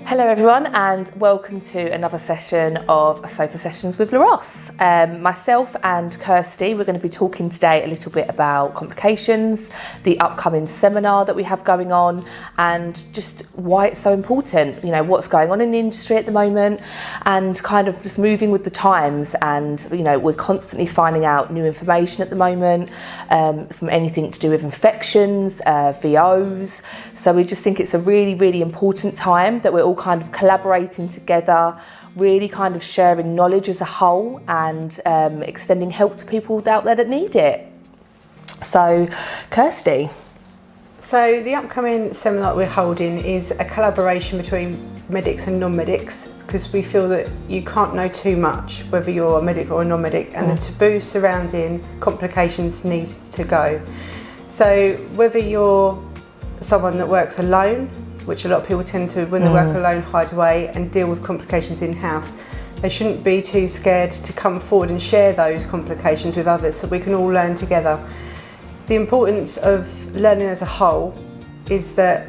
Hello everyone and welcome to another session of Sofa Sessions with Larosse. Myself and Kirsty, we're going to be talking today a little bit about complications, the upcoming seminar that we have going on, and just why it's so important, you know, what's going on in the industry at the moment, and kind of just moving with the times. And you know, we're constantly finding out new information at the moment, from anything to do with infections, VOs. So we just think it's a really, really important time that we're all kind of collaborating together, really kind of sharing knowledge as a whole, and extending help to people out there that need it. So, Kirsty. So the upcoming seminar that we're holding is a collaboration between medics and non-medics, because we feel that you can't know too much whether you're a medic or a non-medic, and the taboo surrounding complications needs to go. So whether you're someone that works alone, which a lot of people tend to, when they work alone, hide away and deal with complications in-house, they shouldn't be too scared to come forward and share those complications with others so we can all learn together. The importance of learning as a whole is that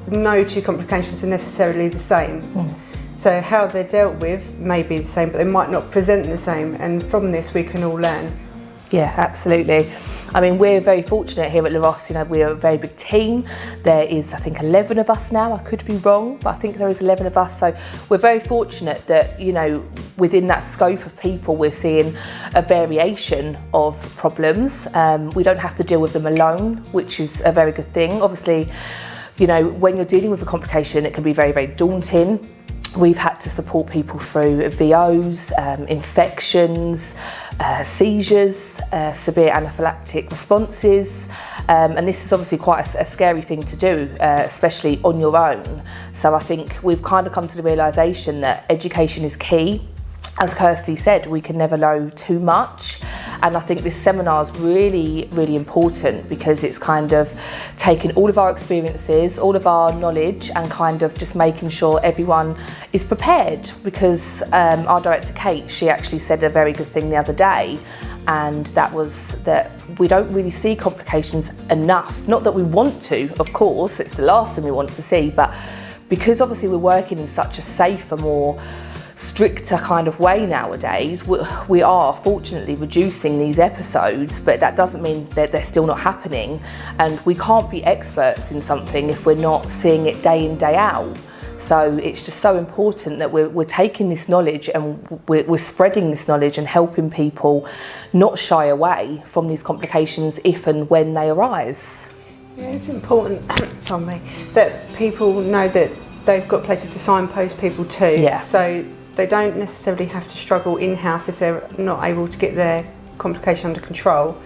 no two complications are necessarily the same. So how they're dealt with may be the same, but they might not present the same, and from this we can all learn. Yeah, absolutely. I mean, we're very fortunate here at Larosse. You know, we're a very big team. There is, I think, 11 of us now. I could be wrong, but I think there is 11 of us. So we're very fortunate that, you know, within that scope of people, we're seeing a variation of problems. We don't have to deal with them alone, which is a very good thing. Obviously, you know, when you're dealing with a complication, it can be very, very daunting. We've had to support people through VOs, infections, seizures, severe anaphylactic responses, and this is obviously quite a scary thing to do, especially on your own. So I think we've kind of come to the realisation that education is key. As Kirsty said, we can never know too much, and I think this seminar is really, really important because it's kind of taking all of our experiences, all of our knowledge, and kind of just making sure everyone is prepared. Because our director Kate, she actually said a very good thing the other day, and that was that we don't really see complications enough. Not that we want to, of course, it's the last thing we want to see, but because obviously we're working in such a safer, more stricter kind of way nowadays, we are fortunately reducing these episodes, but that doesn't mean that they're still not happening, and we can't be experts in something if we're not seeing it day in, day out. So it's just so important that we're taking this knowledge and we're spreading this knowledge and helping people not shy away from these complications if and when they arise. Yeah, it's important that people know that they've got places to signpost people to. Yeah. So they don't necessarily have to struggle in-house if they're not able to get their complication under control.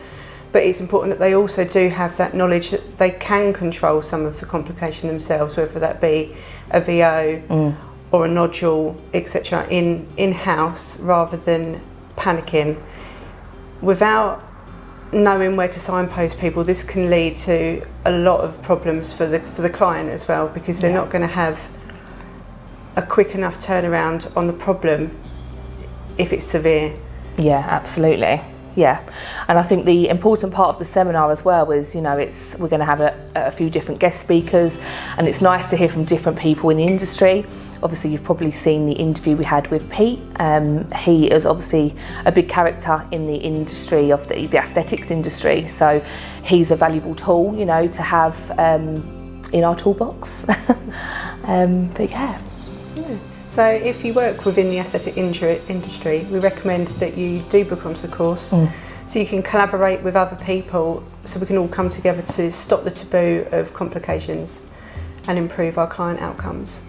But it's important that they also do have that knowledge that they can control some of the complication themselves, whether that be a VO or a nodule, etc., in-house, rather than panicking. Without knowing where to signpost people, this can lead to a lot of problems for the client as well, because they're not going to have a quick enough turnaround on the problem if it's severe. Yeah, absolutely. Yeah, and I think the important part of the seminar as well is, you know, we're going to have a few different guest speakers, and it's nice to hear from different people in the industry. Obviously, you've probably seen the interview we had with Pete. He is obviously a big character in the industry of the aesthetics industry, so he's a valuable tool, you know, to have in our toolbox. But yeah. So if you work within the aesthetic industry, we recommend that you do book onto the course so you can collaborate with other people, so we can all come together to stop the taboo of complications and improve our client outcomes.